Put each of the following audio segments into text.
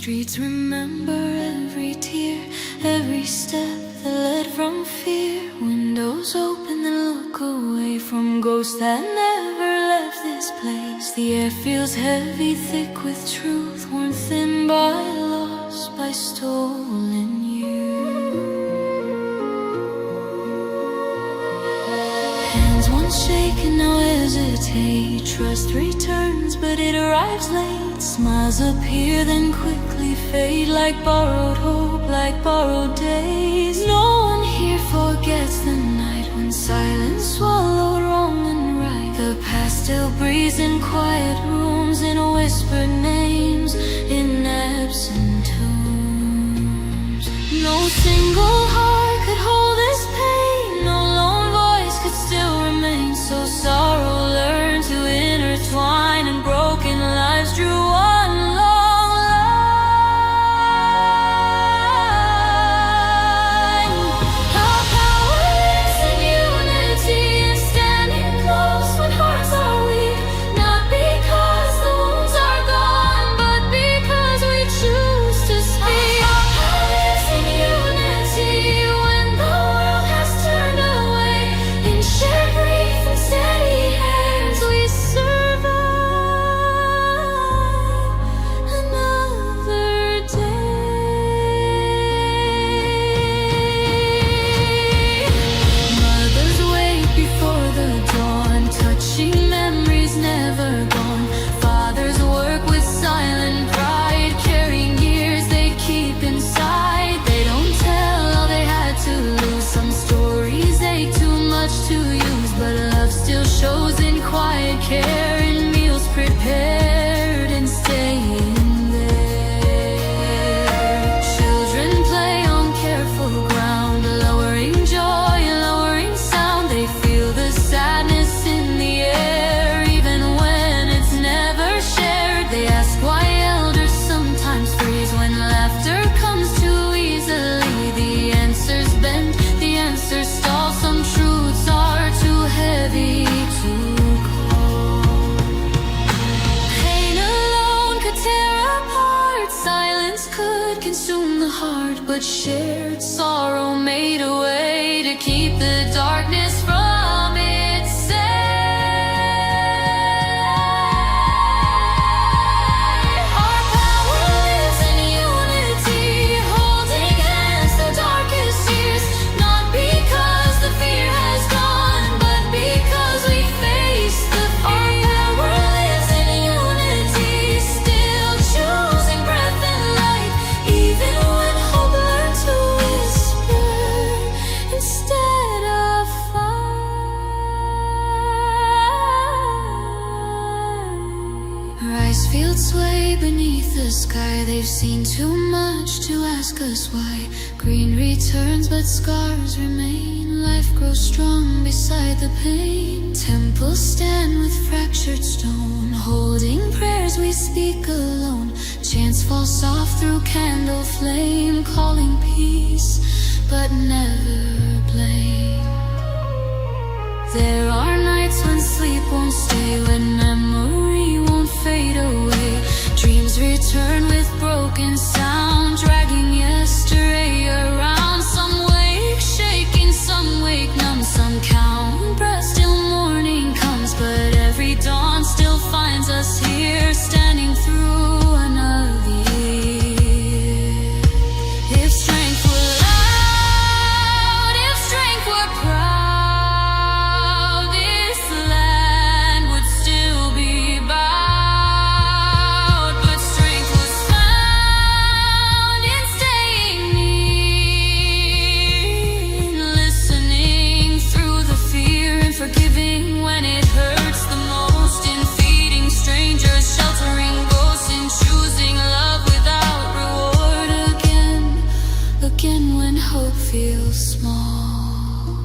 streets remember every tear, every step that led from fear. Windows open and look away from ghosts that never left this place. The air feels heavy, thick with truth, worn thin by loss, by stolen years. Hands once shaken, now hesitate. Trust returns, but it arrives late. Smiles appear, then quickly fade, like borrowed hope, like borrowed days. No one here forgets the night when silence swallowed wrong and right. The past still breathes in quiet rooms, in whispered names, in absent tombs. No single heart could hold this pain, no lone voice could still remain. So sorrow learned to intertwine, and broken lives drew one long line. Our power lives in unity, in standing close when hearts are weak. Not because the wounds are gone, but because we choose to speak. Our power lives in unity when the world has turned away. In shared grief and steady hands we survive another day. Mothers wake before the dawn, touching memories never gone. Fathers work with silent pride, carrying years they keep inside. They don't tell all they had to lose. Some stories ache too much to use, but love still shows in quiet care, in meals prepared and staying there. Children play on careful ground, lowering joy, lowering sound. They feel the sadness in the air, even when it's never shared. They ask why elders sometimes freeze when laughter comes too easily. The answers bend, the answers stall. Some truths are too heavy to call. Pain alone could tear apart, silence could consume the heart, but shared sorrow made a way to keep the darkness from its sight. Our power lives in unity, holding hands through darkest years. Not because the fear has gone, but because we face the fear. Our power lives in unity, still choosing breath and light, even when hope learned to whisper instead of fight. Rice fields sway beneath the sky. They've seen too much to ask us why. Green returns, but scars remain. Life grows strong beside the pain. Temples stand with fractured stone, holding prayers we speak alone. Chants fall soft through candle flame, calling peace, but never blame. There are nights when sleep won't stay, when memory won't fade away. Dreams return with broken sound, dragging yesterday around. Some wake shaking, some wake numb, some count breaths till morning comes. But every dawn still finds us here, standing through another year. If strength were loud, if strength were proud, this land would still be bowed. But strength was found in staying near, in listening through the fear, and forgiving when it hurts the most, in feeding strangers, sheltering ghosts, in choosing love without reward. Again when hope feels small.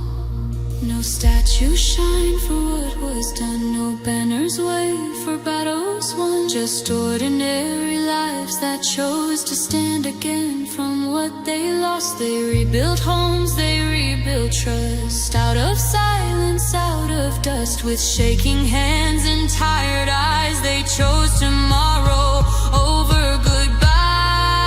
No statues shine for what was done, no banners wave for battles won. Just ordinary lives that chose to stand again from what they lost. They rebuilt homes, they rebuilt trust, out of silence, out of dust. With shaking hands and tired eyes, they chose tomorrow over goodbye.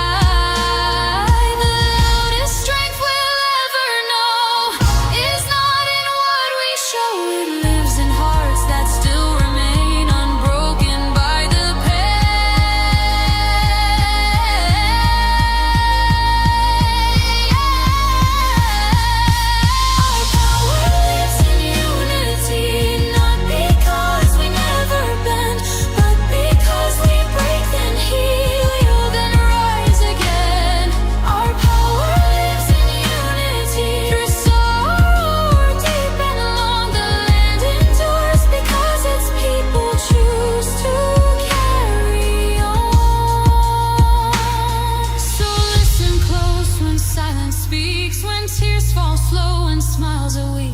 breaks when tears fall slow and smiles are weak.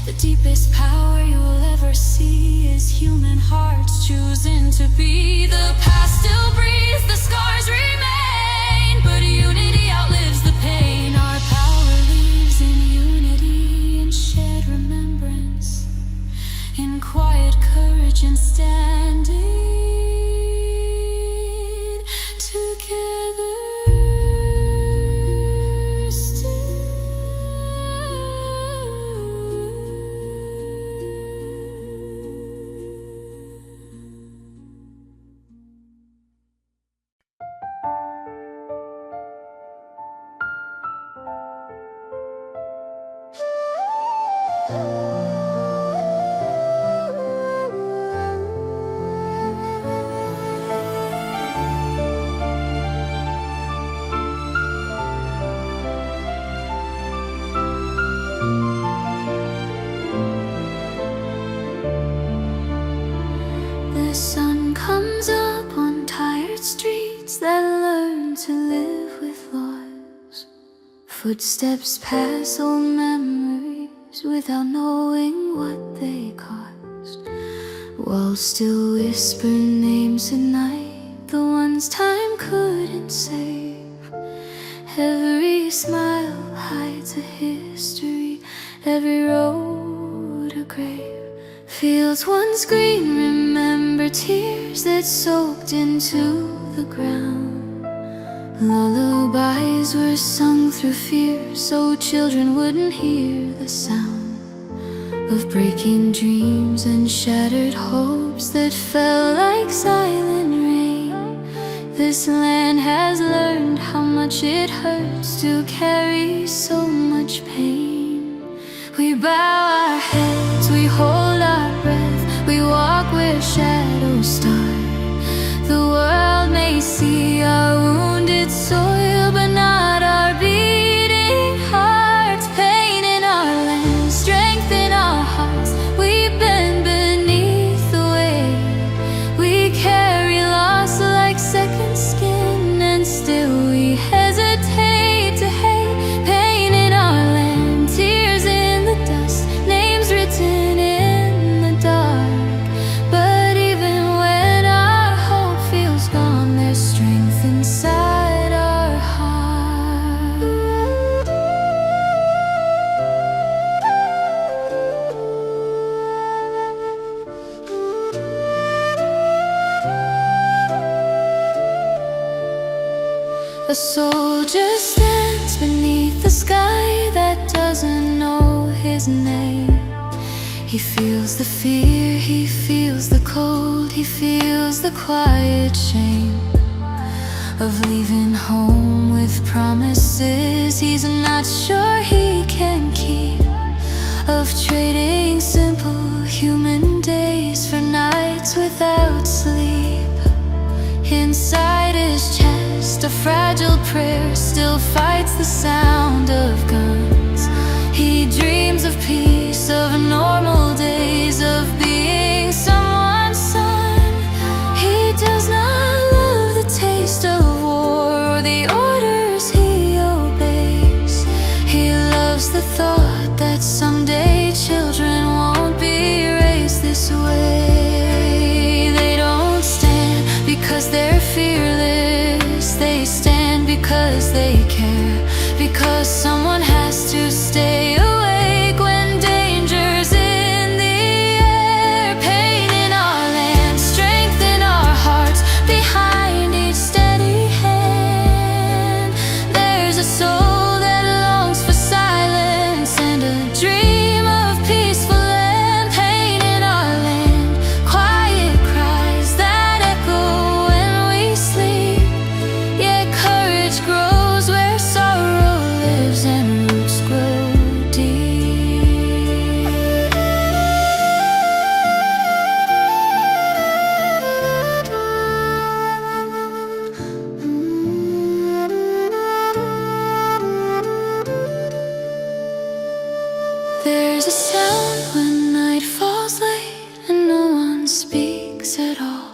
The deepest power you will ever see is human hearts choosing to be. The past still breathes, the scars remain, but unity outlives the pain. Our power lives in unity and shared remembrance, in quiet courage and standing together. The sun comes up on tired streets that learn to live with loss. Footsteps pass old memories without knowing what they cost. Walls still whisper names at night, the ones time couldn't save. Every smile hides a history, every road a grave. Fields once green remember tears that soaked into the ground. Lullabies were sung through fear so children wouldn't hear the sound of breaking dreams and shattered hopes that fell like silent rain. This land has learned how much it hurts to carry so much pain. We bow our heads, we hold our breath, we walk where shadows start. The world may see our wounded soil, but not our beating hearts. Pain in our land, strength in our hearts. We bend beneath the weight. We carry loss like second skin, and still we hesitate to hate. Pain in our land, tears in the dust, names written in the dark. But even when our hope feels gone, there's strength inside our heart. A soldier stands beneath the sky that doesn't know his name. He feels the fear, he feels the cold, he feels the quiet shame of leaving home with promises he's not sure he can keep, of trading simple human days for nights without sleep. Inside his chest, a fragile prayer still fights the sound of guns. He dreams of peace, of normal days, of being someone's son. He does not love the taste of war or the orders he obeys. He loves the thought that someday children won't be raised this way. They don't stand because they're fearless, they stand because they care, because someone has to stay awake when danger's in the air. Pain in our land, strength in our hearts, behind each steady hand. There's a soul that longs for silence and a dream of peaceful land. Pain in our land, quiet cries that echo when we sleep. Yet courage grows where sorrow lives and roots grow deep. There's a sound when night falls late and no one speaks at all.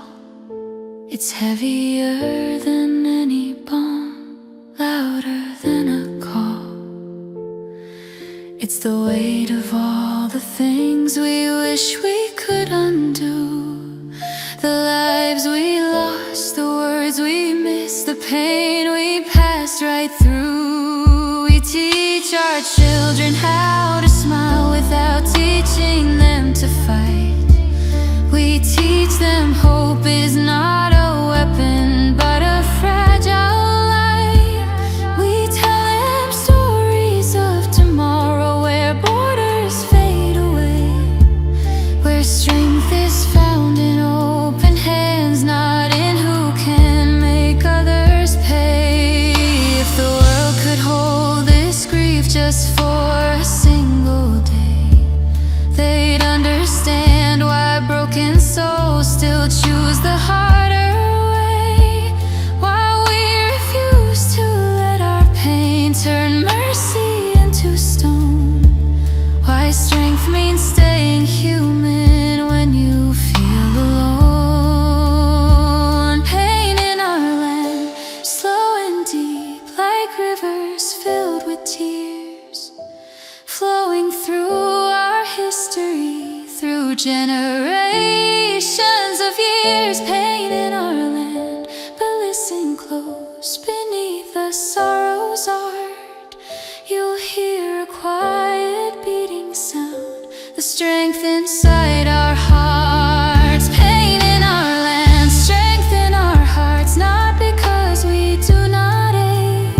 It's heavier than any bomb, louder than a call. It's the weight of all the things we wish we could undo, the lives we lost, the words we missed, the pain we passed right through. We teach our children how to smile without teaching them to fight. We teach them hope is not a weapon but a fragile light. We tell them stories of tomorrow where borders fade away, where strength is found in open hands, not in who can make others pay. If the world could hold this grief just for a single day, they'd understand why broken souls still choose the harder way, while we refuse to let our pain turn mercy into stone, why strength means staying human when you feel alone. Pain in our land, slow and deep, like rivers filled with tears, flowing through our history, through generations of years. Pain in our land, but listen close, beneath the sorrow's art you'll hear a quiet beating sound, the strength inside our hearts. Pain in our land, strength in our hearts, not because we do not ache,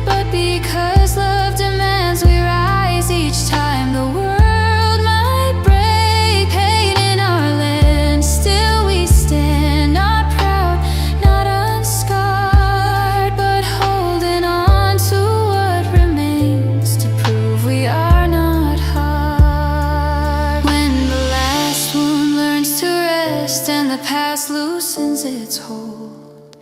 but because love demands we rise each time the world might break. Pain in our land, still we stand, not proud, not unscarred, but holding on to what remains to prove we are not hard. When the last wound learns to rest and the past loosens its hold,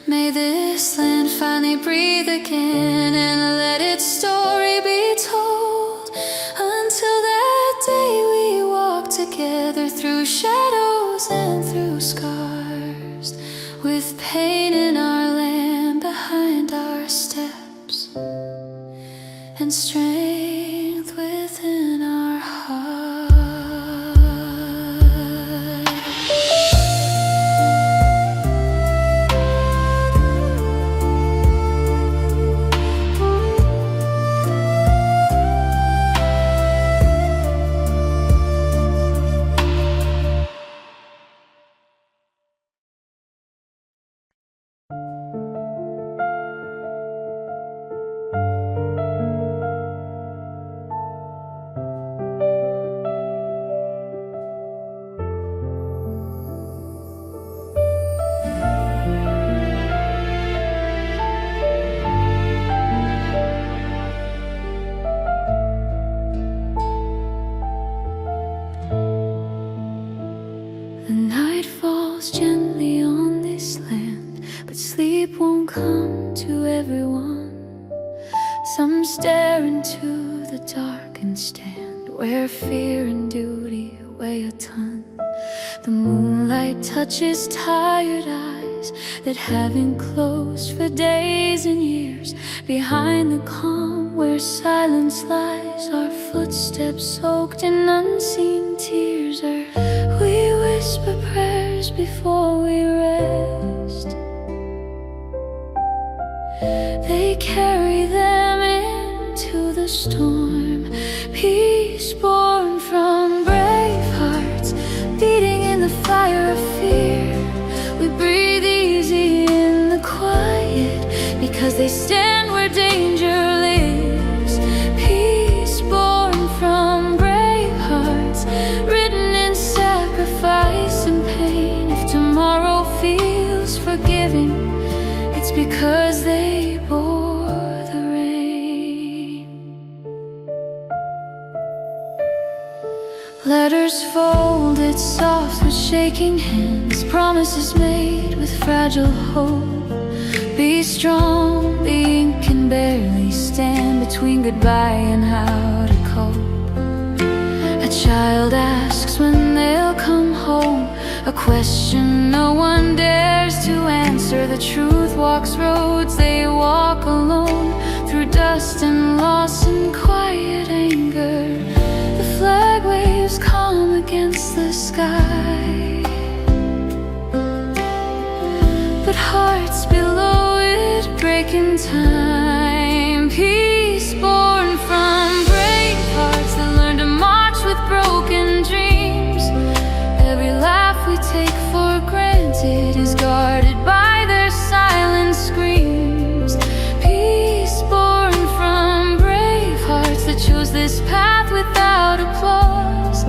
may this land finally breathe again and let its story be told. Until that day we walk together through shadows and through scars, with pain in our land behind our steps and strength within our hearts. The night falls gently on this land, but sleep won't come to everyone. Some stare into the dark and stand where fear and duty weigh a ton. The moonlight touches tired eyes that haven't closed for days and years. Behind the calm where silence lies, our footsteps soaked in unseen tears. We whisper prayers before we rest. They carry them into the storm, peace born from brave hearts beating in the fire of fear. We breathe easy in the quiet because they stand where danger lives. Peace born from brave hearts, written in sacrifice and pain. If tomorrow feels forgiving, it's because they bore the rain. Letters folded soft with shaking hands, promises made with fragile hope. Be strong, the ink can barely stand between goodbye and how to cope. A child asks when they'll come home, a question no one dares to answer. The truth walks roads they walk alone, through dust and loss and quiet. in time. Peace born from brave hearts that learn to march with broken dreams. Every laugh we take for granted is guarded by their silent screams. Peace born from brave hearts that choose this path without applause.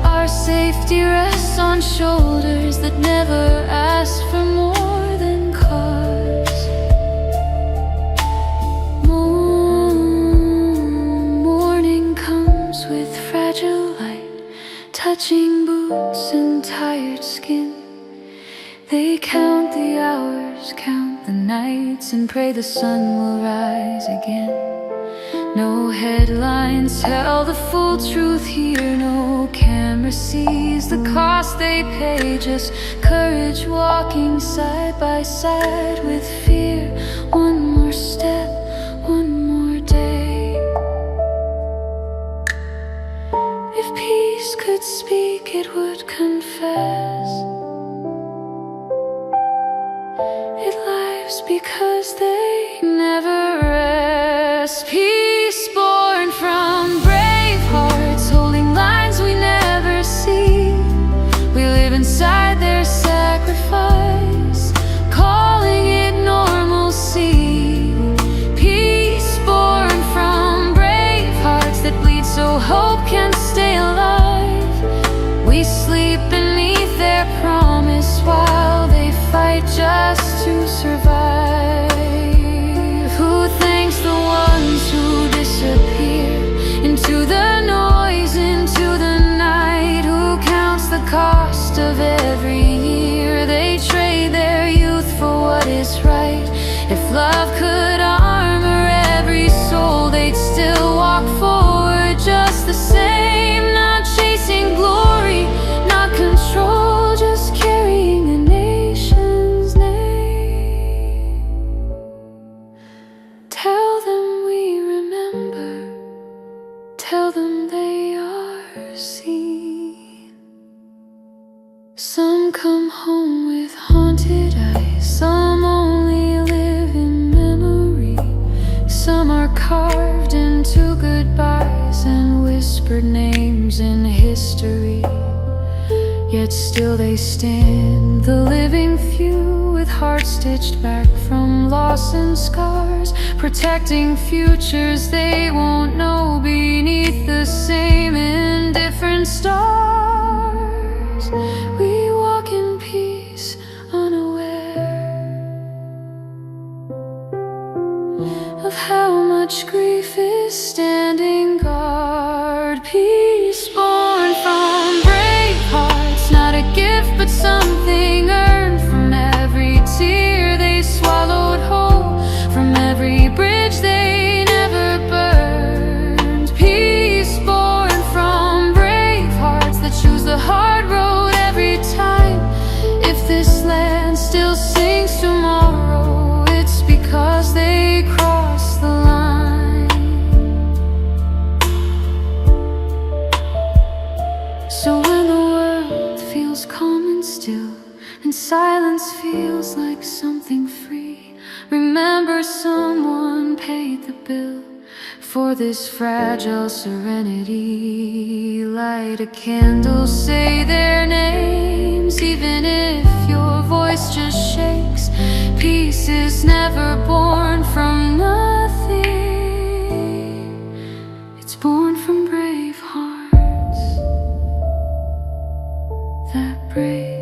Our safety rests on shoulders that never ask for more than cause. Morning comes with fragile light, touching boots and tired skin. They count the hours, count the nights, and pray the sun will rise again. No headlines tell the full truth here, no camera sees the cost they pay. Just courage walking side by side with fear. One more step, one more day. If peace could speak, it would confess. It lives because they never rest. Peace born from brave hearts, holding lines we never see. We live inside their sacrifice, calling it normalcy. Peace born from brave hearts that bleed so hope can stay alive. We sleep beneath their promise while they fight just to survive. Who thanks the ones who disappear into the noise, into the night? Who counts the cost of every year? They trade their youth for what is right. If love could armor every soul, they'd still walk forward just the same. Not chasing glory, not control, just carrying a nation's name. Tell them we remember, tell them they are seen. Some come home with haunted eyes, some only live in memory. Some are carved into goodbyes and whispered names in history. Yet still they stand, the living few, with hearts stitched back from loss and scars, protecting futures they won't know beneath the same indifferent stars. We walk in peace, unaware of how much grief is standing guard. Peace born from brave hearts, not a gift but something earned from every tear they swallowed whole, from every bridge they never burned. Peace born from brave hearts that choose the hard road every time. If this land still sings tomorrow, it's because they crossed the line. So when the world feels calm and still, and silence feels like something free, remember someone paid the bill for this fragile serenity. Light a candle, say their names, even if your voice just shakes. Peace is never born from nothing, it's born from brave hearts that break.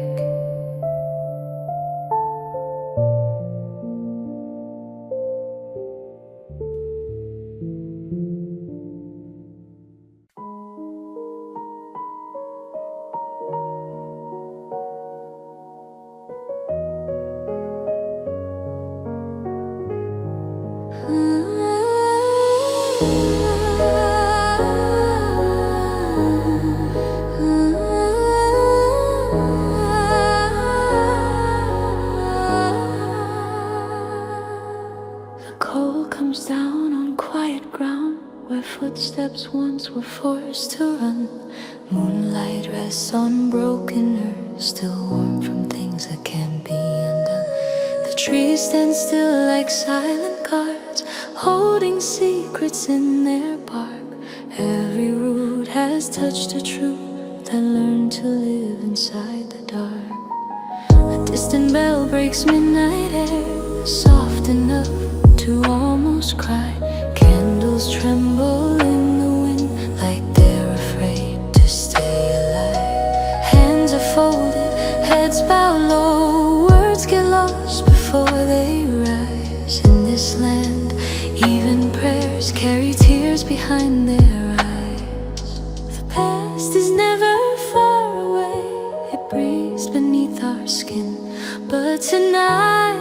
Comes down on quiet ground where footsteps once were forced to run. Moonlight rests on broken earth, still warm from things that can't be undone. The trees stand still like silent postcards, holding secrets in their bark. Every root has touched a truth that learned to live inside the dark. A distant bell breaks midnight air, soft enough to almost cry. Candles tremble in the wind like they're afraid to stay alive. Hands are folded, heads bow low, words get lost before they rise. In this land, even prayers carry tears behind their eyes. The past is never far away, it breathes beneath our skin. But tonight,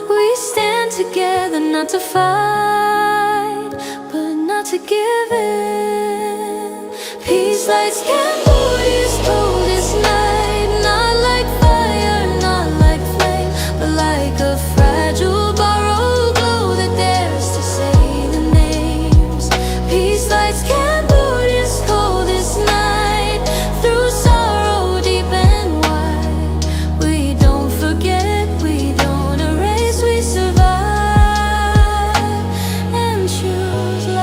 we stand together, not to fight, but not to give in. Peace lights Cambodia's coldest night, not like fire, not like flame, but like a fragile borrowed glow that dares to say the names. Peace lights Cambodia's coldest night, through sorrow deep and wide. We don't forget, we don't erase, we survive and choose life.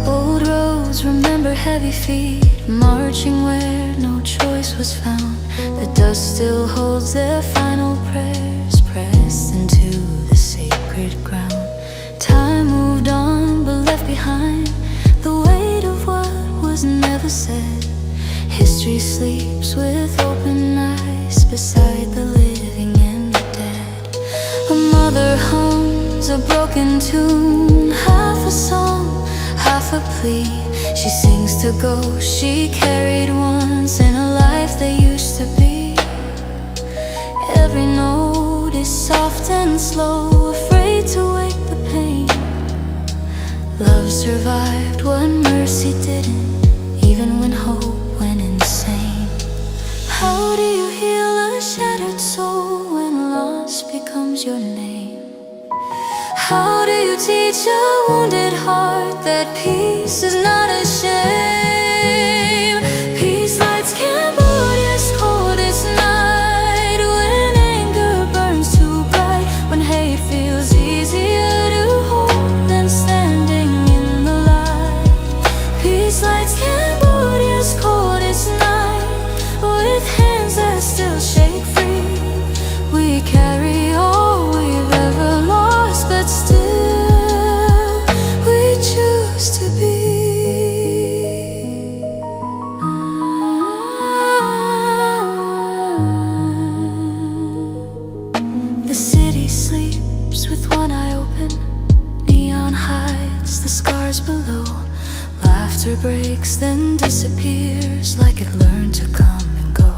Old roads remember heavy feet, marching where no choice was found. The dust still holds their final prayers, pressed into the sacred ground. Time moved on, but left behind the weight of what was never said. History sleeps with open eyes beside the living and the dead. A mother hums a broken tune, half a song, half a plea. She sings to ghosts she carried once in a life they used to be. Every note is soft and slow, afraid to wake the pain. Love survived what mercy didn't, even when hope went insane. How do you heal a shattered soul when loss becomes your name? How do you teach a wounded heart that peace is not a shame? Peace lights Cambodia's coldest night, when anger burns too bright, when hate feels easier to hold than standing in the light. Peace lights Cambodia's coldest night, with hands that still shake free. We carry all we've ever lost, but still we choose to be. The city sleeps with one eye open, neon hides the scars below. Laughter breaks, then disappears like it learned to come and go.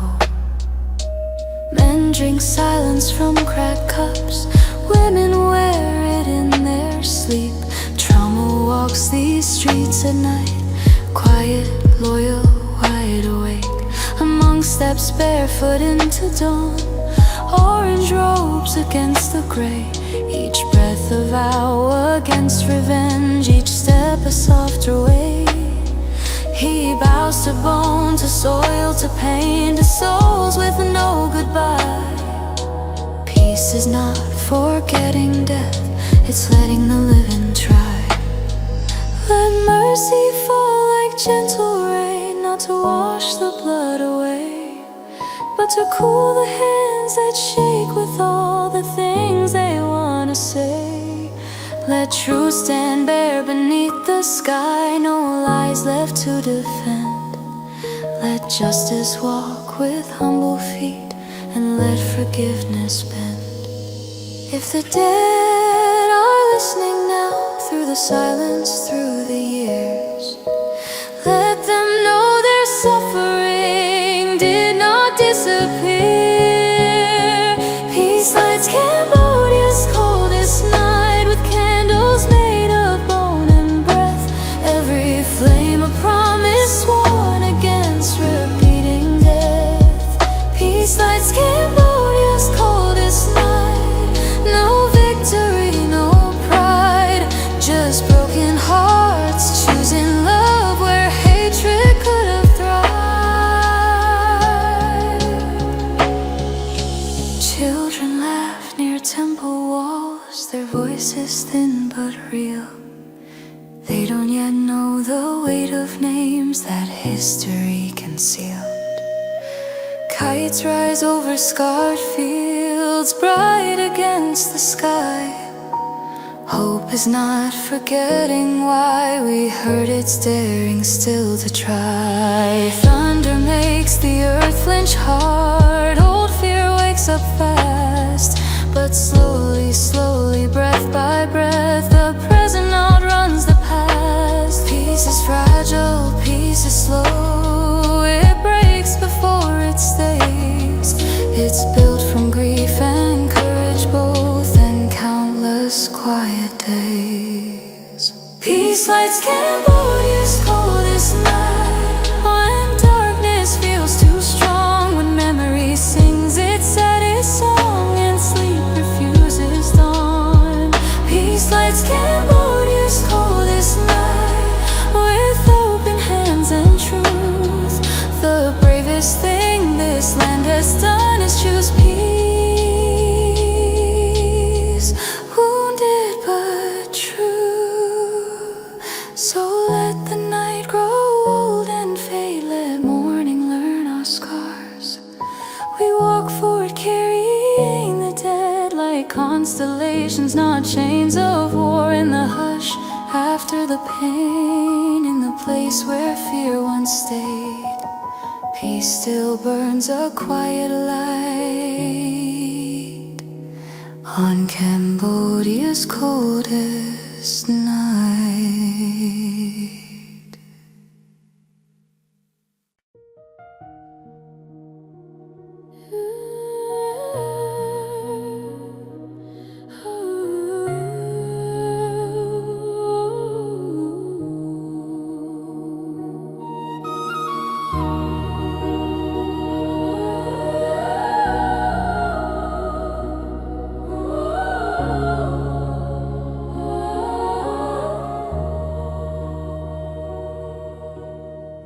Men drink silence from cracked cups, women wear it in their sleep. Trauma walks these streets at night, quiet, loyal, wide awake. A monk steps barefoot into dawn, orange robes against the gray. Each breath a vow against revenge, each step a softer way. He bows to bone, to soil, to pain, to souls with no goodbye. Peace is not forgetting death, it's letting the living try. Let mercy fall like gentle rain, not to wash the blood away, but to cool the hands that shake with all the things they wanna say. Let truth stand bare beneath the sky, no lies left to defend. Let justice walk with humble feet, and let forgiveness bend. If the dead are listening now, through the silence, through the years, let them know their suffering did not disappear. Peace lights Cambodia's coldest night, with candles made of bone and breath. Every flame a promise sworn against repeating death. Peace lights Cambodia's coldest night, no victory, no pride, just broken hearts choosing love where hatred could have thrived. scars that history concealed. Kites rise over scarred fields, bright against the sky. Hope is not forgetting why we heard it's daring still to try. Thunder makes the earth flinch hard, old fear wakes up fast. But slowly, slowly, breath by breath, the present outruns the past. Peace is fragile, peace is slow, it breaks before it stays. It's built from grief and courage both, and countless quiet days. Peace lights Cambodia's coldest night, when darkness feels too strong, when memory sings its saddest song and sleep refuses dawn. Peace lights Cambodia's coldest night, with open hands and truth. The bravest thing this land has done is choose peace, wounded but true. So let the night grow old and fade, let morning learn our scars. We walk forward carrying the dead like constellations, not chains of war. In the hush after the pain, in the place where fear once stayed, peace still burns a quiet light on Cambodia's coldest night.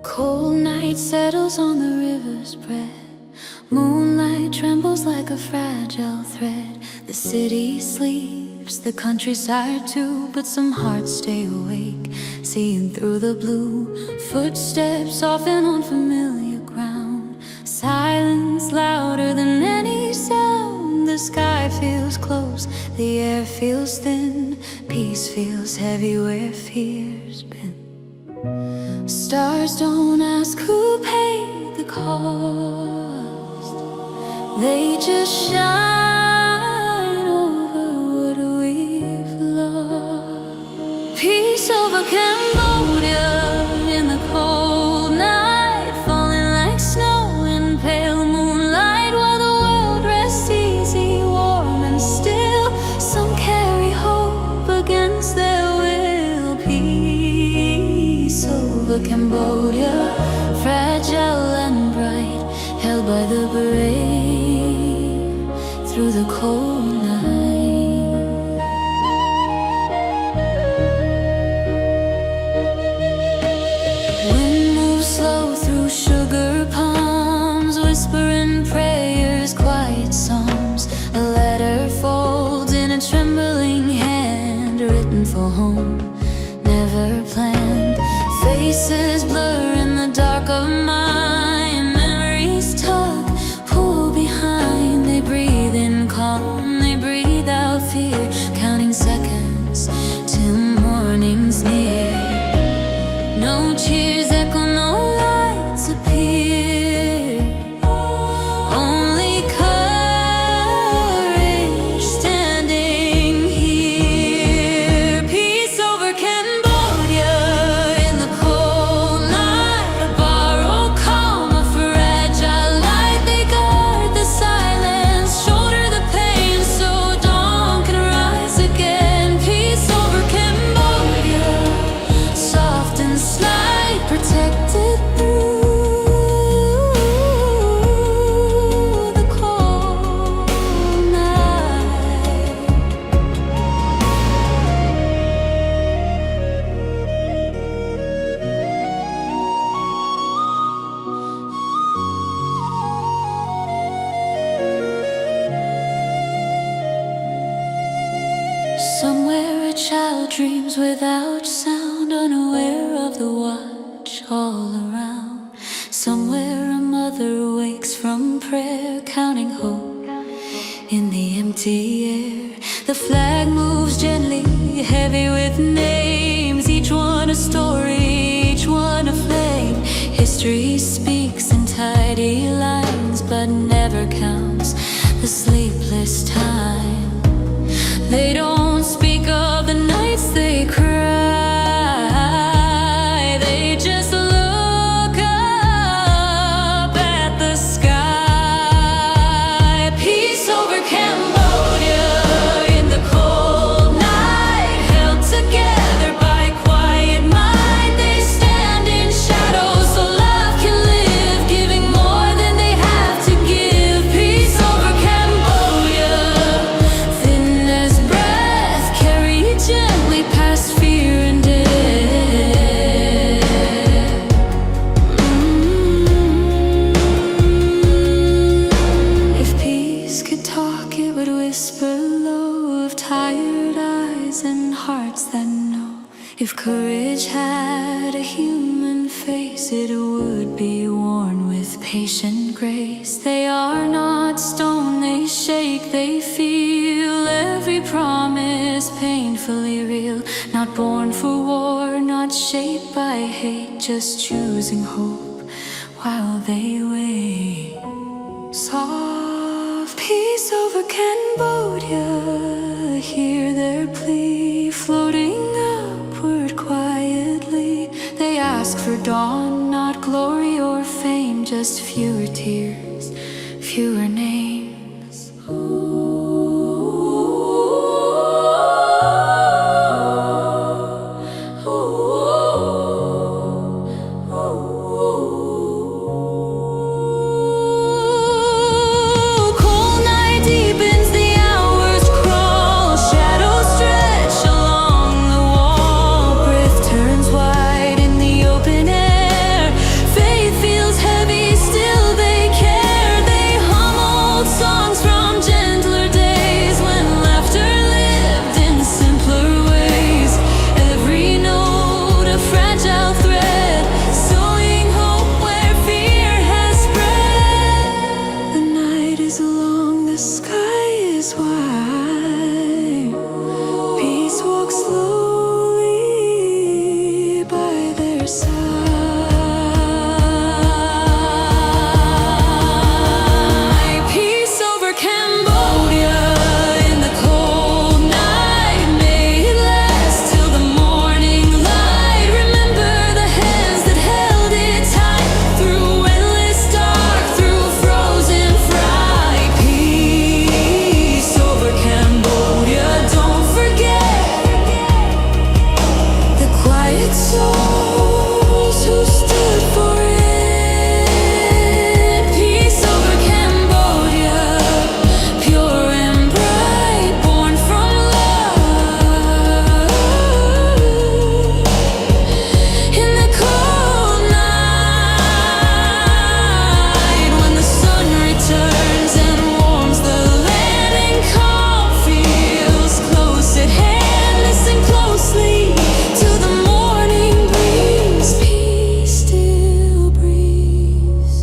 Cold night settles on the river's bread. Moonlight trembles like a fragile thread. The city sleeps, the country's tired too, but some hearts stay awake, seeing through the blue. Footsteps soften on familiar ground, silence louder than any sound. The sky feels close, the air feels thin, peace feels heavy where fear's been. Stars don't ask who paid the cost, they just shine over what we've lost. Peace over Cambodia in the cold night, falling like snow in pale moonlight, while the world rests easy, warm and still. Some carry hope against their will. Peace over Cambodia, fragile and bright, held by the brave through the cold night. Wind moves slow through sugar palms, whispering prayers, quiet psalms. A letter folds in a trembling hand, written for home, never planned. Faces blur in the dark of mine, memories tug, pull behind. They breathe in calm, they breathe out fear, counting seconds till morning's near. No cheers echo, no lights appear, only courage standing here. Peace over Cambodia in the cold night, a borrowed calm, a fragile light. They guard the silence, shoulder the pain, so dawn can rise again. Peace over Cambodia, soft and slight, protected through the cold night. Somewhere a child dreams without sound, unaware of the watch all around. Somewhere a mother wakes from prayer, counting hope in the empty air. The flag moves gently, heavy with names, each one a story, each one a flame. History speaks in tidy lines, but never counts the sleepless time. They don't speak of the nights they cry, they just look up at the sky. Peace over Cambodia in the cold night, held together by quiet mind. They stand in shadows so love can live, giving more than they have to give. Peace over Cambodia, thin as breath, carried gently past fear and death. If peace could talk, it would whisper low of tired eyes and hearts that know. If courage had a human face, it would be worn with patient grace. They are not stone, they shake, they feel every promise painfully real. Not born for war, not shaped by hate, just choosing hope while they wait. Soft peace over Cambodia, hear their plea, floating upward quietly. They ask for dawn, not glory or fame, just fewer tears, fewer names. Cold night deepens, the hours crawl, shadows stretch along the wall. Breath turns wide in the open air, faith feels heavy, still they care. They hum old songs from gentler days, when laughter lived in simpler ways. Every note a fragile thread, sowing hope where fear has spread. The night is long, the sky is wide. Peace walks slowly by their side. Peace over Cambodia in the cold night, may it last till the morning light. Remember the hands that held it tight, through endless dark, through frozen fright. Peace over Cambodia, don't forget the quiet souls who stood for it. Peace over Cambodia, pure and bright, born from love. In the cold night, when the sun returns and warms the land, and calm feels close at hand, listen closely to the morning breeze. Peace still breathes,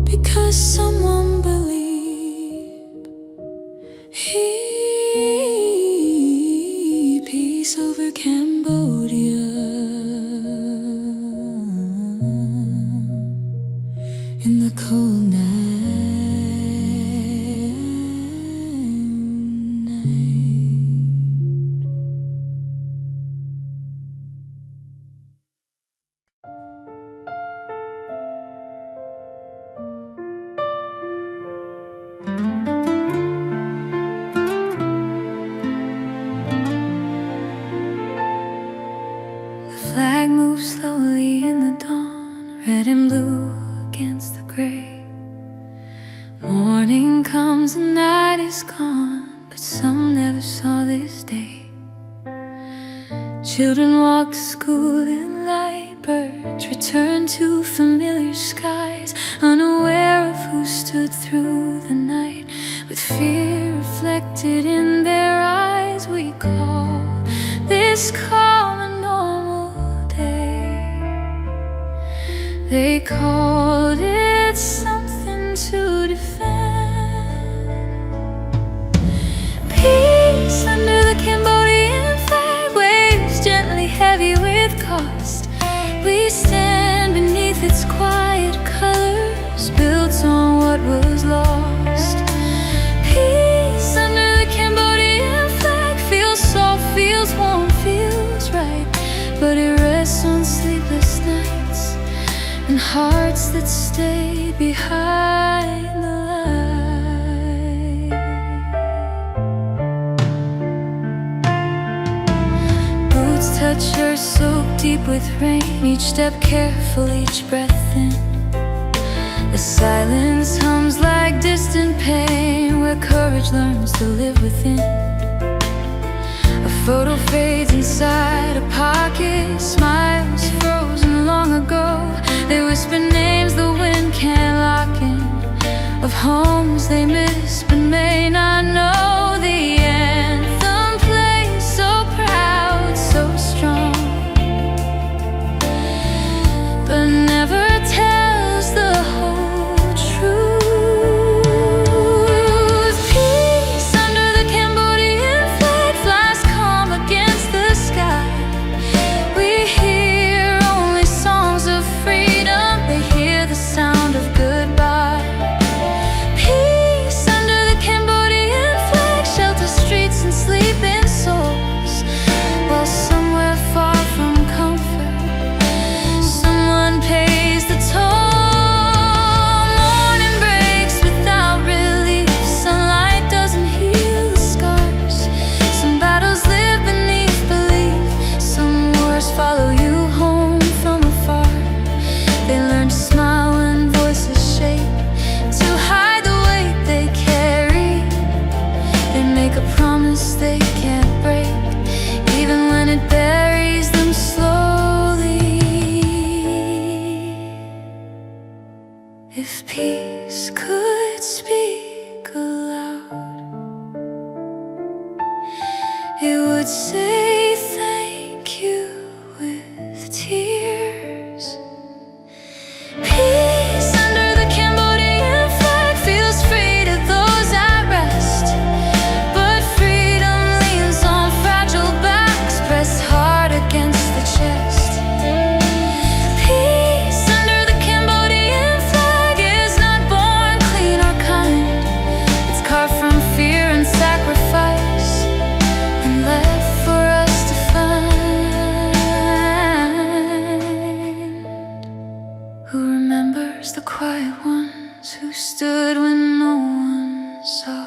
because someone believed. Peace over Cambodia in the cold night. The flag moves slowly in the dawn, red and blue against the gray. Morning comes and night is gone, but some never saw this day. Children walk to school in light, birds return to familiar skies, unaware of who stood through the night. With fear reflected in their eyes, we call this calm a normal day. called it something to defend. Peace under the Cambodian flag waves gently heavy with cost. We stand beneath its quiet colors, built on what was lost. Peace under the Cambodian flag feels soft, feels warm, feels right, but it rests on sleepless nights and hearts that stay behind the light. Boots touch earth soaked deep with rain, each step careful, each breath in. The silence hums like distant pain, where courage learns to live within. A photo fades inside a pocket, smiles frozen long ago. They whisper names the wind can't lock in, of homes they miss but may not know. The anthem plays so proud, so strong, but never tells the whole truth. Peace under the Cambodian flag flies calm against the sky. We hear only songs of freedom, they hear the sound of goodbye. Peace under the Cambodian flag shelters streets and sleeping souls, while somewhere far from comfort, someone pays the toll. Morning breaks without relief, sunlight doesn't heal the scars. Some battles live beneath belief, some wars follow you home from afar. They learn to smile when voices shake, to hide the weight they carry. They make a promise they can't break, even when it buries them slowly. If peace could speak aloud, it would say thank you with tears. Peace under the Cambodian flag feels free to those at rest, but freedom leans on fragile backs, pressed hard against the chest. Peace under the Cambodian flag is not born clean or kind. It's carved from fear and sacrifice, and left for us to find. Who remembers the quiet ones who stood when no one saw?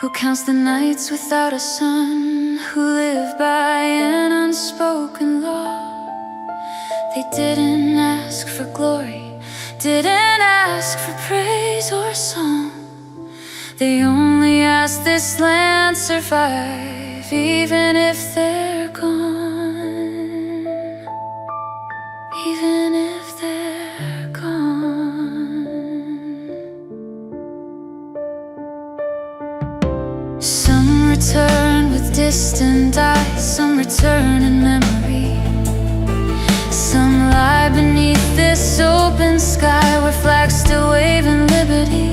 Who counts the nights without a sun? Who live by an unspoken law? They didn't ask for glory, didn't ask for praise or song. They only asked this land survive, even if they're gone. Even if they're gone. Some return with distant eyes, some return in memory. Some lie beneath this open sky, where flags still wave in liberty.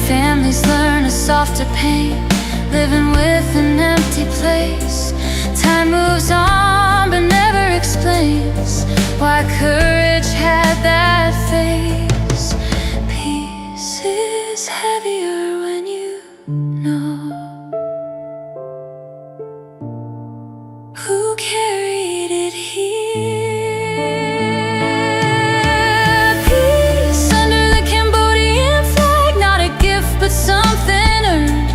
Families learn a softer pain, living with an empty place. Time moves on but never explains why courage had that face. Peace is heavier when you know who carried it here. Peace under the Cambodian flag, not a gift but something earned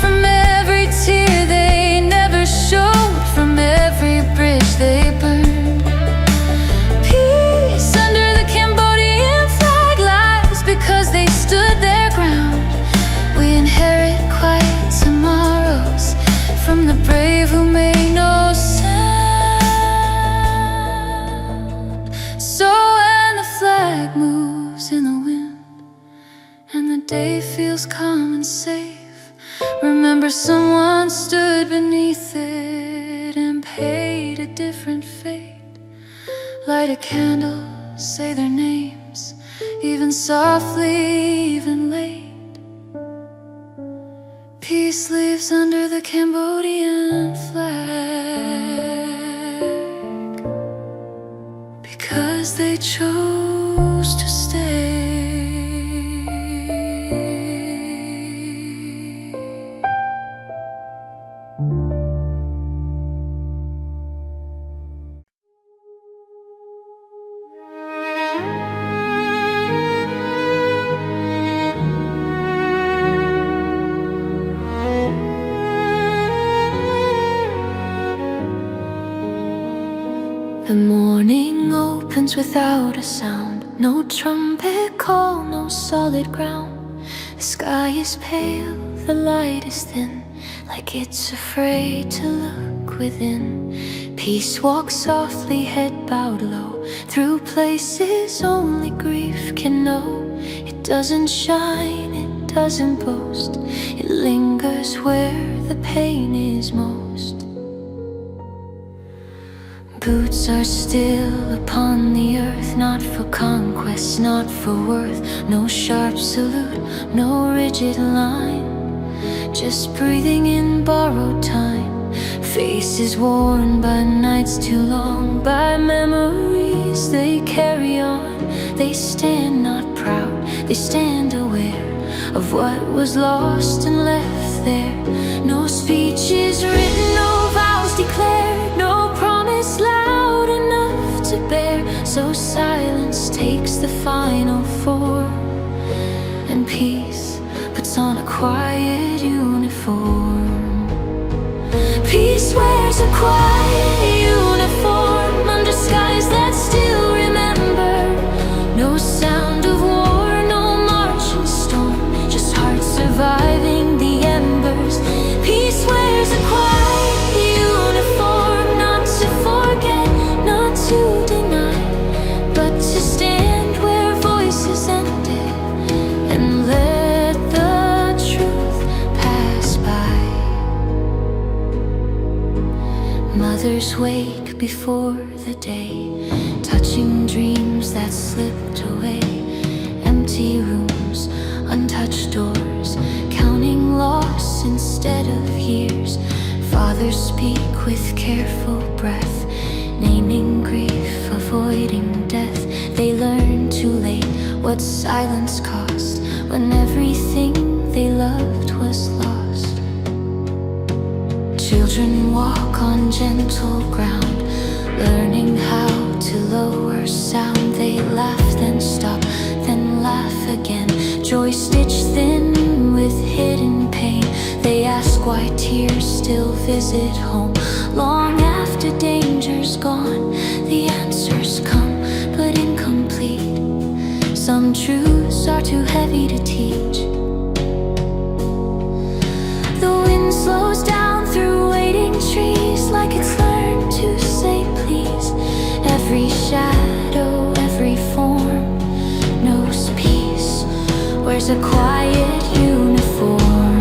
from every tear they never showed, from every bridge they burned. Peace under the Cambodian flag lies because they stood their ground. We inherit quiet tomorrows from the brave who make no sound. So when the flag moves in the wind and the day feels calm and safe, remember someone stood beneath it and paid a different fate. Light a candle, say their names, even softly, even late. Peace lives under the Cambodian flag, because they chose to stay. The morning opens without a sound, no trumpet call, no solid ground. The sky is pale, the light is thin, like it's afraid to look within. Peace walks softly, head bowed low, through places only grief can know. It doesn't shine, it doesn't boast, it lingers where the pain is most. Boots are still upon the earth, not for conquest, not for worth. No sharp salute, no rigid line, just breathing in borrowed time. Faces worn by nights too long, by memories they carry on. They stand not proud, they stand aware of what was lost and left there. No speeches written, no vows declared, no promise loud enough to bear. So silence takes the final form, and peace puts on a quiet uniform. Peace wears a quiet uniform under skies that still remember. No sound of war, no marching storm, just hearts surviving the embers. Peace wears a quiet uniform, not to forget, not to deny, but to stand where voices ended and let the truth pass by. Mothers wake before the day, touching dreams that slipped away. Empty rooms, untouched doors, counting loss instead of years. Fathers speak with careful breath, naming grief, avoiding death. They learn too late what silence cost, when everything they loved was lost. Children walk on gentle ground, learning how to lower sound. They laugh, then stop, then laugh again. Joy stitched thin with hidden pain. They ask why tears still visit home long after danger's gone. The answers come, but incomplete. Some truths are too heavy to teach. The wind slows down through waiting trees, like it's learned to say please. Every shadow, every form knows peace, wears a quiet uniform.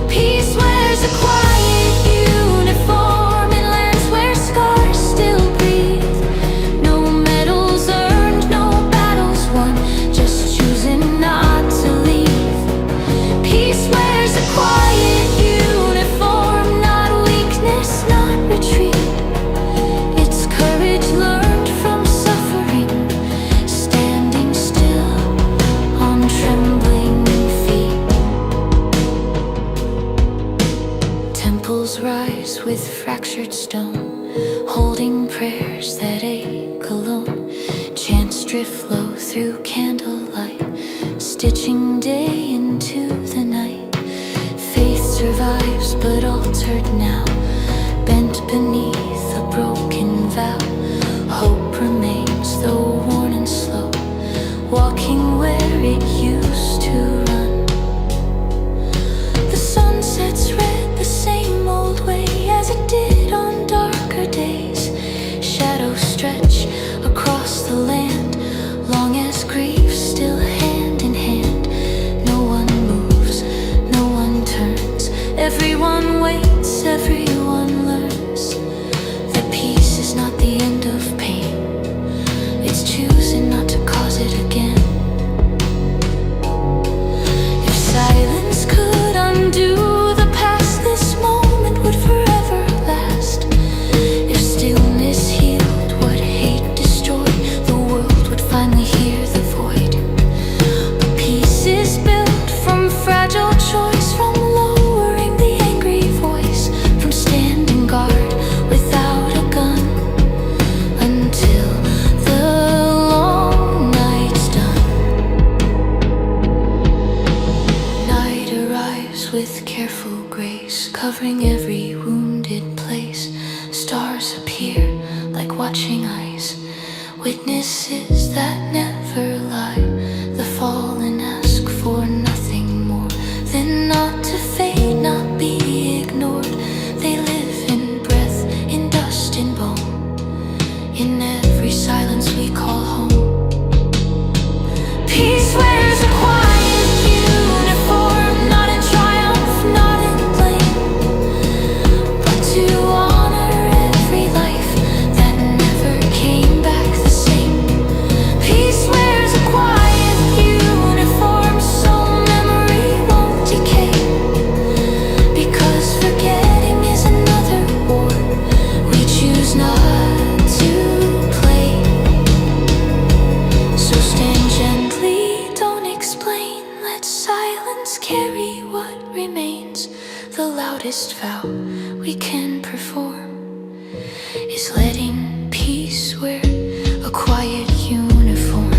Peace wears a quiet uniform in lands where scars still breathe. No medals earned, no battles won, just choosing not to leave. Peace wears a quiet uniform, not weakness, not retreat. It's courage learned from suffering, standing still on trembling feet. Temples rise with fractured stone, holding prayers that ache alone. Chants drift low through candlelight, stitching day into the night. Faith survives but altered now, bent beneath a broken vow. Hope remains though worn and slow, walking where it used to run. The sun sets red the same old way as it did on darker days. Shadows stretch across the land, long as grief still hand in hand. No one moves, no one turns, everyone waits, everyone learns that peace is not the end of pain. remains. The loudest vow we can perform is letting peace wear a quiet uniform.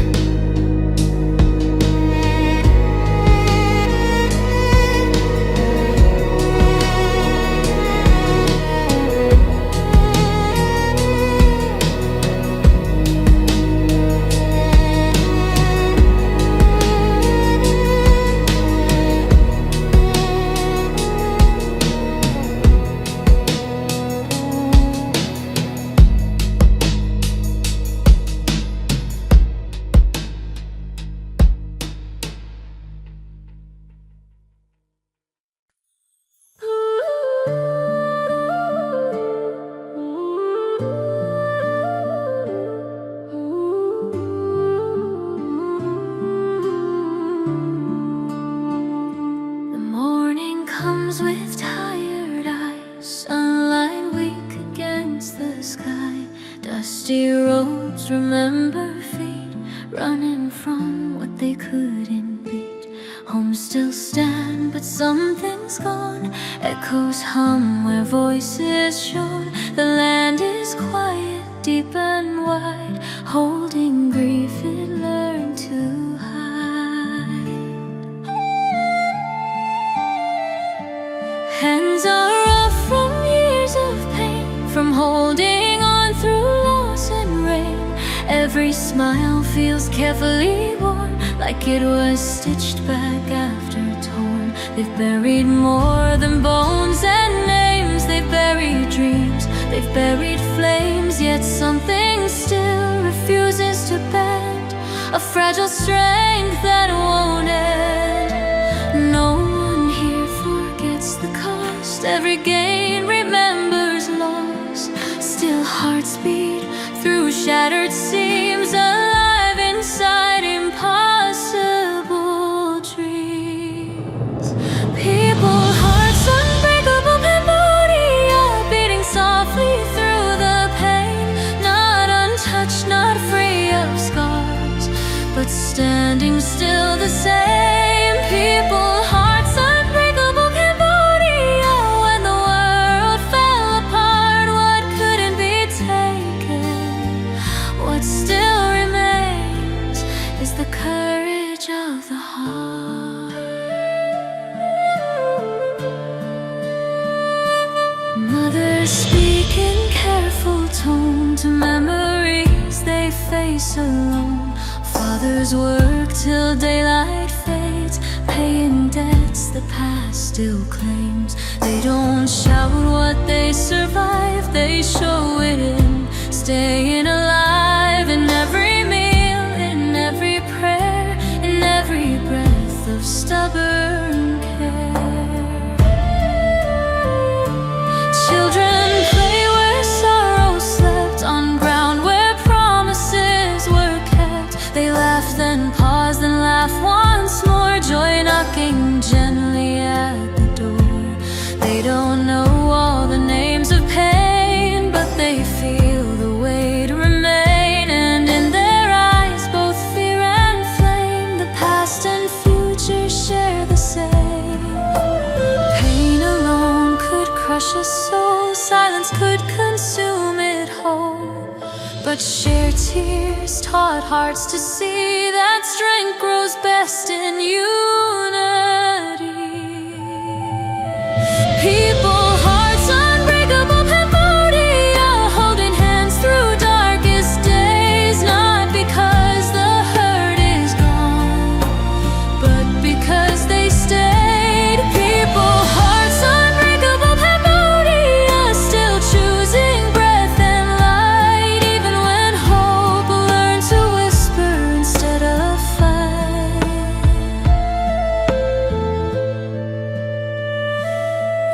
With tired eyes, sunlight weak against the sky, dusty roads remember feet running from what they couldn't beat. Homes still stand, but something's gone. Echoes hum where voices shown. The land is quiet, deep and wide, holding grief it learned to hide. Hands are rough from years of pain, from holding on through loss and rain. Every smile feels carefully worn, like it was stitched back after torn. They've buried more than bones and names. They've buried dreams, they've buried flames. Yet something still refuses to bend, a fragile strength that won't end. No one here forgets the cost. Every gain remembers loss. Still hearts beat through shattered seams, alive inside impossible dreams. People, hearts unbreakable, Cambodia, beating softly through the pain. Not untouched, not free of scars, but standing still the same. People, hearts unbreakable, Cambodia. When the world fell apart, what couldn't be taken, what still remains is the courage of the heart. Mothers speak in careful tone to memories they face alone. Fathers work till daylight fades, paying debts the past still claims. They don't shout what they survive, they show it in staying alive. In every meal, in every prayer, in every breath of stubborn care. Children play where sorrow slept, on ground where promises were kept. They laugh, then pause, then laugh once more, joy knocking gently at the door. They don't know all the names of pain, but they feel the weight remain. And in their eyes, both fear and flame, the past and future share the same. Pain alone could crush a soul, silence could consume it whole. But shared tears taught hearts to see that strength grows best in unity. People, hearts unbreakable, Cambodia, holding hands through darkest days. Not because the hurt is gone, but because they stayed. People, hearts unbreakable, Cambodia, still choosing breath and light, even when hope learned to whisper instead of fight.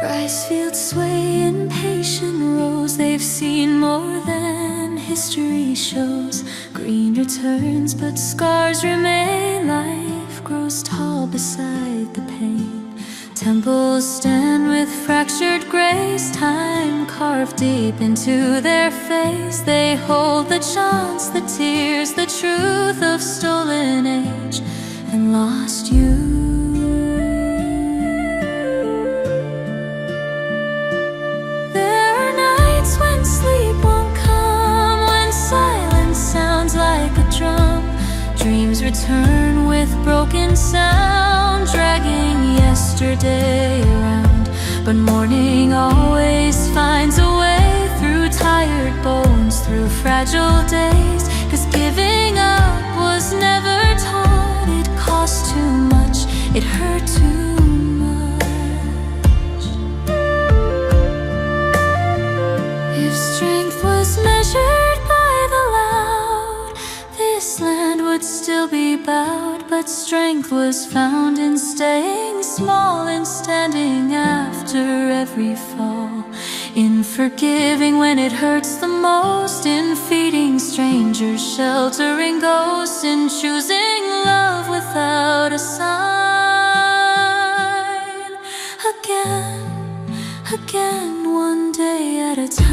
Rice fields sway in patient rows. They've seen more than history shows. Green returns, but scars remain. Life grows tall beside the pain. Temples stand with fractured grace, time carved deep into their face. They hold the chants, the tears, the truth of stolen age and lost youth. dreams return with broken sound, dragging yesterday around. But morning always finds a way through tired bones, through fragile days. 'Cause giving up was never taught. It cost too much, it hurt too much. If strength was measured by the loud, this land would still be bowed. But strength was found in staying small, in standing after every fall, in forgiving when it hurts the most, in feeding strangers, sheltering ghosts, in choosing love without a sign. Again, again, one day at a time.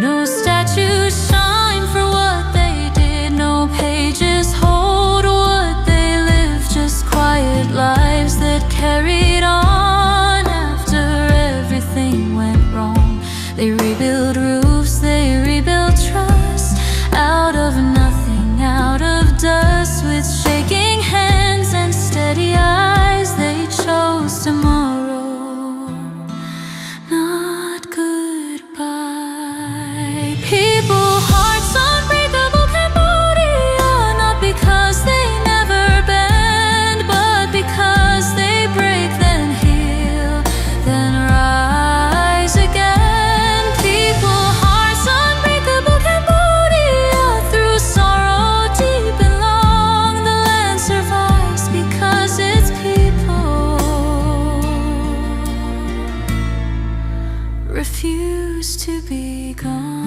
No statues shine for what they did, no pages hold what they lived, just quiet lives that carried on after everything went wrong. They rebuild roofs, they rebuild trust, out of nothing, out of dust. With shaking hands and steady eyes, they chose tomorrow, not goodbye. People, hearts unbreakable Cambodia, not because they never bend, but because they break, then heal, then rise again. People, hearts unbreakable Cambodia, through sorrow deep and long, the land survives because its people refuse to be gone.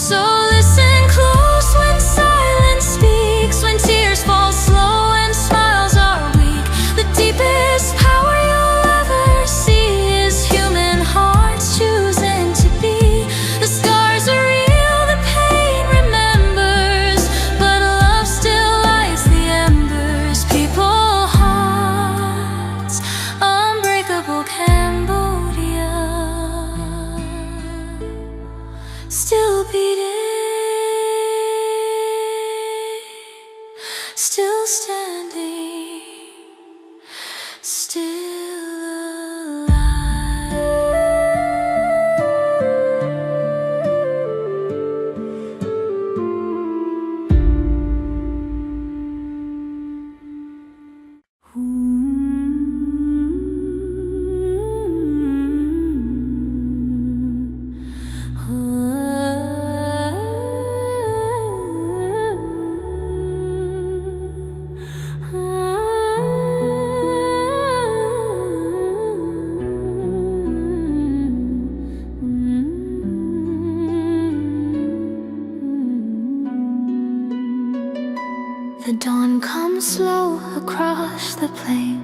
So listen close when silence speaks, when tears fall slow and smiles are weak. The deepest power you'll ever see is human hearts choosing to be. The scars are real, the pain remembers, but love still lights the embers. People, hearts, unbreakable Cambodia, still beating, still standing, still The dawn comes slow across the plain,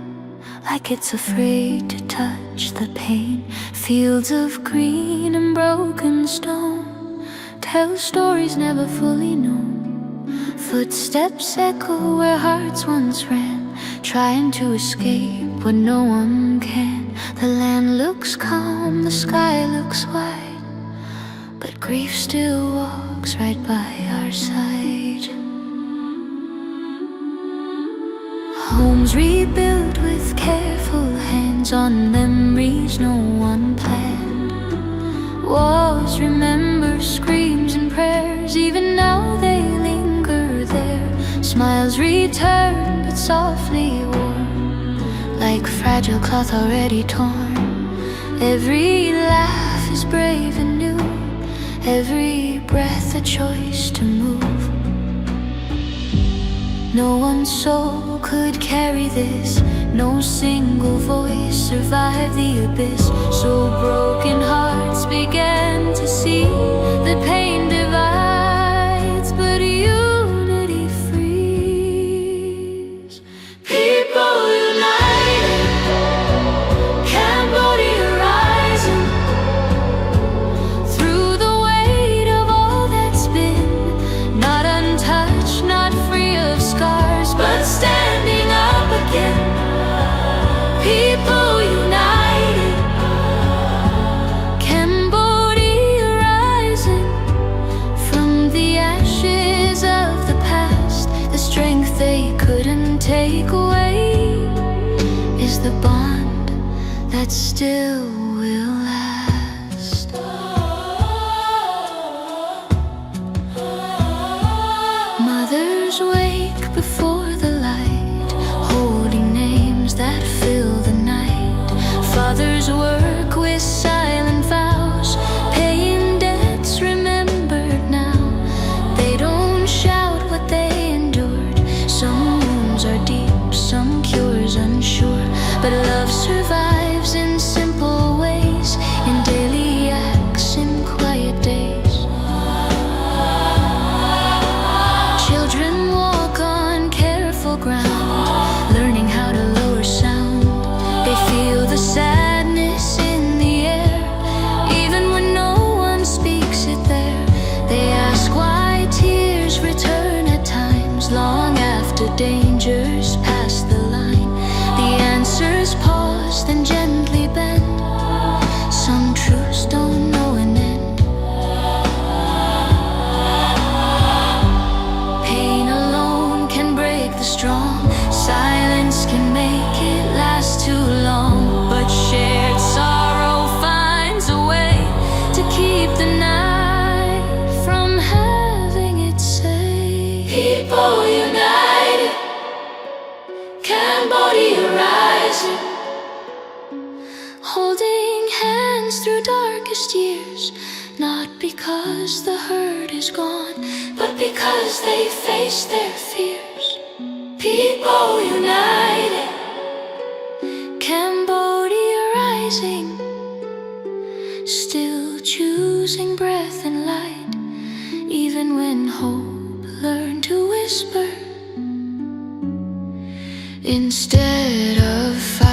like it's afraid to touch the pain. Fields of green and broken stone tell stories never fully known. Footsteps echo where hearts once ran, trying to escape what no one can. The land looks calm, the sky looks wide, but grief still walks right by our side. Homes rebuilt with careful hands on memories no one planned. Walls remember screams and prayers, even now they linger there. Smiles return but softly worn, like fragile cloth already torn. Every laugh is brave and new, every breath a choice to move. No one soul could carry this, no single voice survived the abyss. So broken hearts began to see that pain divides, but unity frees. People united, Cambodia rising, through the weight of all that's been, not untouched, not free of scars, but standing up again. People united, that still will last. Mothers wake before the light, holding names that fill the night. Fathers work with silent vows, paying debts remembered now. They don't shout what they endured. Some wounds are deep, some cures unsure, but love survives in simple ways, in daily acts, in quiet days. Children walk on careful ground, learning how to lower sound. They feel the sadness in the air, even when no one speaks it there. They ask why tears return at times, long after dangers pass the line. The answers pause, then gently bend. Some truths don't know an end. Pain alone can break the strong. Silence can make it last too long. But shared sorrow finds a way to keep the night from having its say. People united, Cambodia rising, holding hands through darkest years, not because the hurt is gone, but because they face their fears. People united, Cambodia rising, still choosing breath and light, even when hope learned to whisper instead of fight.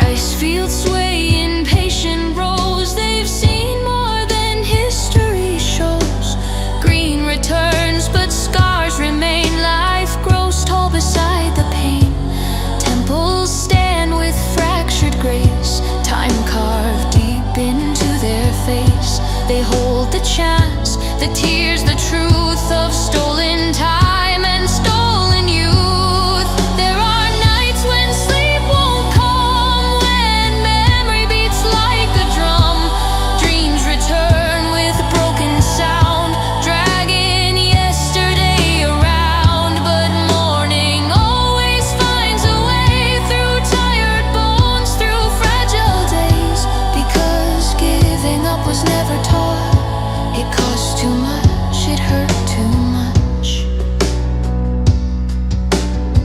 Rice fields sway in patient rows. They've seen more than history shows. Green returns, but scars remain. Life grows tall beside the pain. Temples stand with fractured grace, time carved deep into their face. They hold the chance, the tears, the truth of stolen time and stolen youth. There are nights when sleep won't come, when memory beats like a drum. Dreams return with broken sound, dragging yesterday around. But morning always finds a way through tired bones, through fragile days, because giving up was never taught. It cost too much, it hurt too much.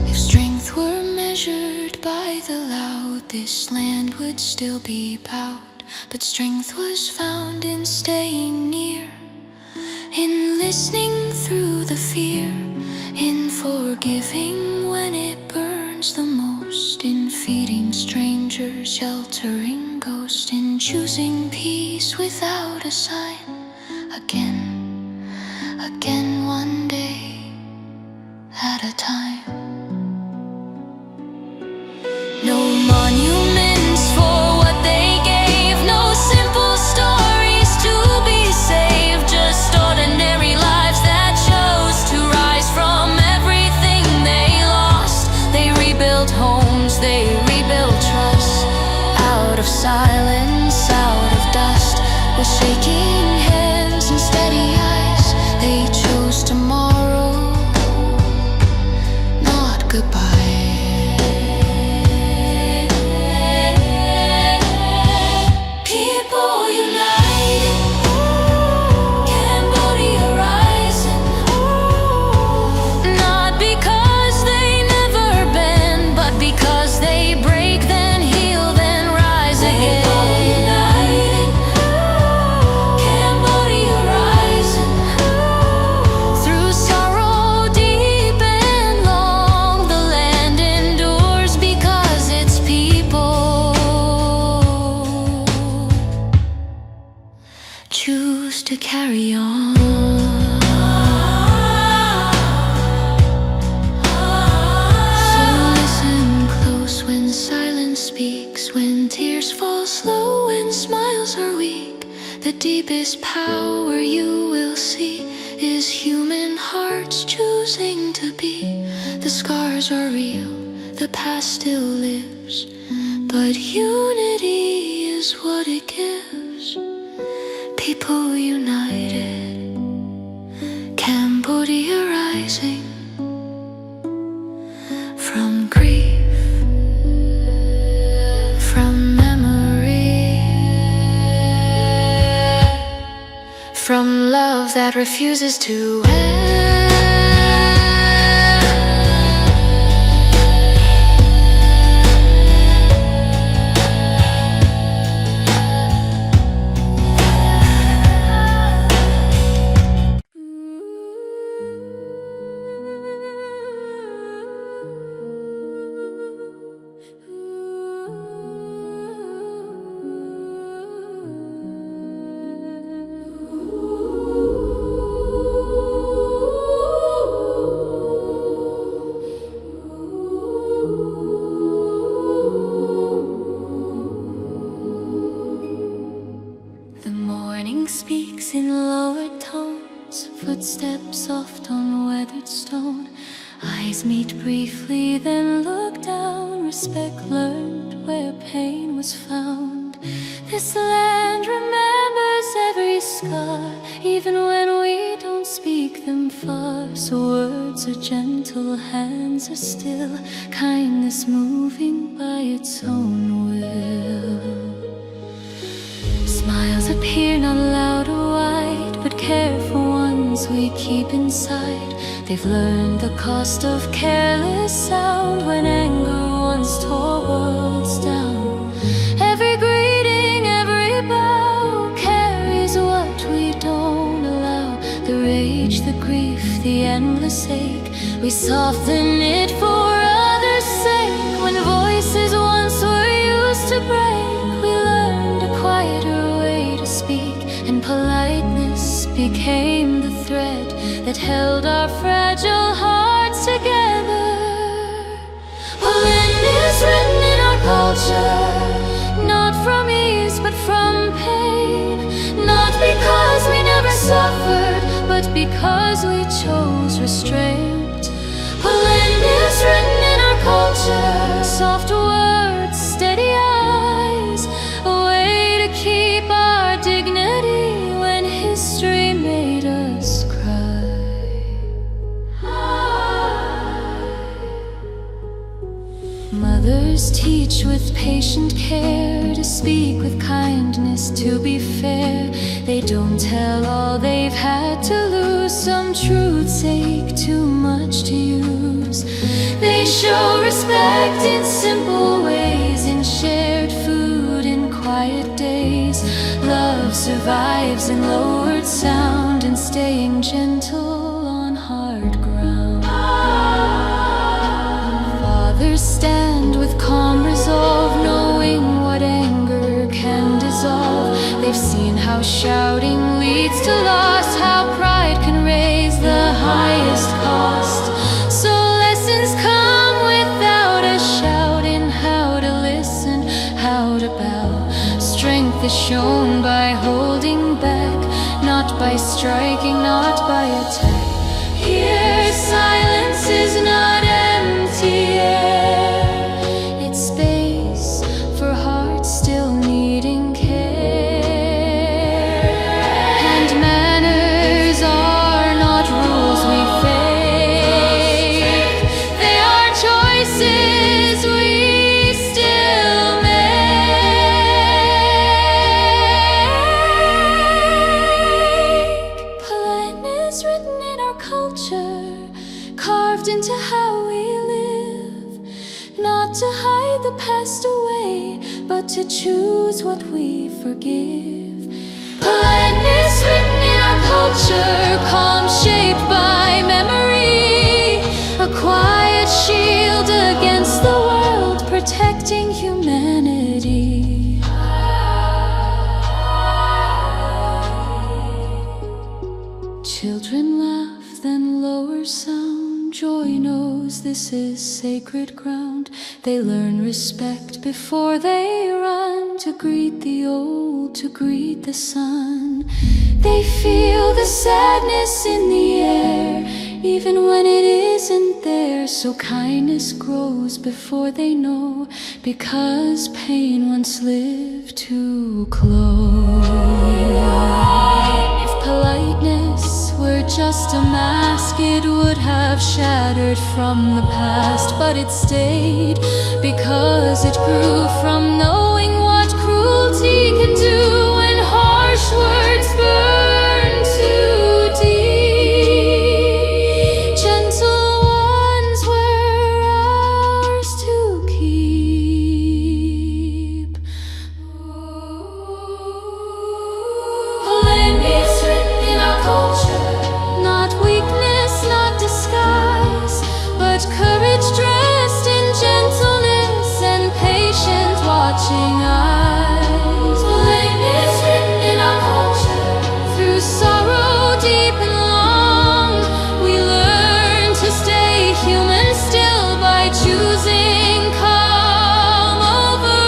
If strength were measured by the loud, this land would still be bowed. But strength was found in staying near, in listening through the fear, in forgiving when it burns the most, in feeding strangers, sheltering ghosts, in choosing peace without a sign. Again, again, one day at a time. No monuments for what they gave, no simple stories to be saved, just ordinary lives that chose to rise from everything they lost. They rebuilt homes, they rebuilt trust, out of silence, out of dust, with shaking hands and steady eyes. They chose tomorrow, not goodbye. People united, Cambodia rising, not because they never bend, but because they break, then heal, then rise again. Choose to carry on. So listen close when silence speaks, when tears fall slow, when smiles are weak. The deepest power you will see is human hearts choosing to be. The scars are real, the past still lives, but unity is what it gives. People united, Cambodia rising from grief, from memory, from love that refuses to end. Speaks in lowered tones, footsteps soft on weathered stone. Eyes meet briefly, then look down. Respect learned where pain was found. This land remembers every scar, even when we don't speak them far. So words are gentle, hands are still, kindness moving by its own will. Smiles appear not loud or wide, but careful ones we keep inside. They've learned the cost of careless sound when anger once tore worlds down. Every greeting, every bow carries what we don't allow. The rage, the grief, the endless ache, we soften it for others' sake. When voices once were used to break, we learned a quieter speak, and politeness became the thread that held our fragile hearts together. Pollen is written in our culture, not from ease but from pain. Not because we never suffered, but because we chose restraint. Pollen is written in our culture, soft words, steady eyes, a way to keep our dignity when history made us cry. Mothers teach with patient care, to speak with kindness, to be fair. They don't tell all they've had to lose. Some truths ache too much to use. They show respect in simple ways, in shared food, in quiet days. Love survives in lowered sound, and staying gentle on hard ground. Fathers stand with calm resolve, knowing what anger can dissolve. They've seen how shouting leads to loss, how pride can raise the highest cost. So lessons come without a shout, in how to listen, how to bow. Strength is shown by holding back, not by striking, not by attack. Here silence is not empty air, it's space for hearts still needing care. And manners are not rules we fake, they are choices we still make. Politeness written in our culture, carved into how we live. Not to hide the past away, but to choose what we forgive. Politeness written in our culture, calm shaped by memory. A quiet shield against the world, protecting humanity. Children laugh, then lower sound. Joy knows this is sacred ground. They learn respect before they run, to greet the old, to greet the sun. They feel the sadness in the air, even when it isn't there. So kindness grows before they know, because pain once lived too close. If politeness were just a mask, it would have shattered from the past. But it stayed because it grew from knowing what cruelty can do when harsh words burn too deep. Gentle ones were ours to keep. Politely is written in our culture, not weakness, not disguise, but courage dressed in gentleness and patient watching eyes. Politely is written in our culture, through sorrow deep and long, we learn to stay human still by choosing calm over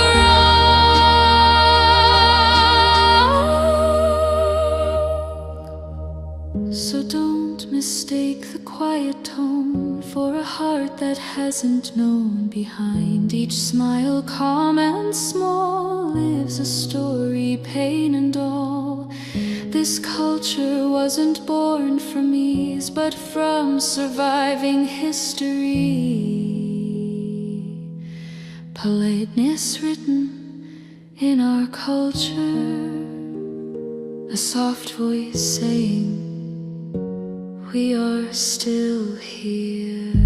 all. So don't mistake the quiet tone for a heart that hasn't known. Behind each smile, calm and small, lives a story, pain and all. This culture wasn't born from ease, but from surviving history. Politeness written in our culture, a soft voice saying, we are still here.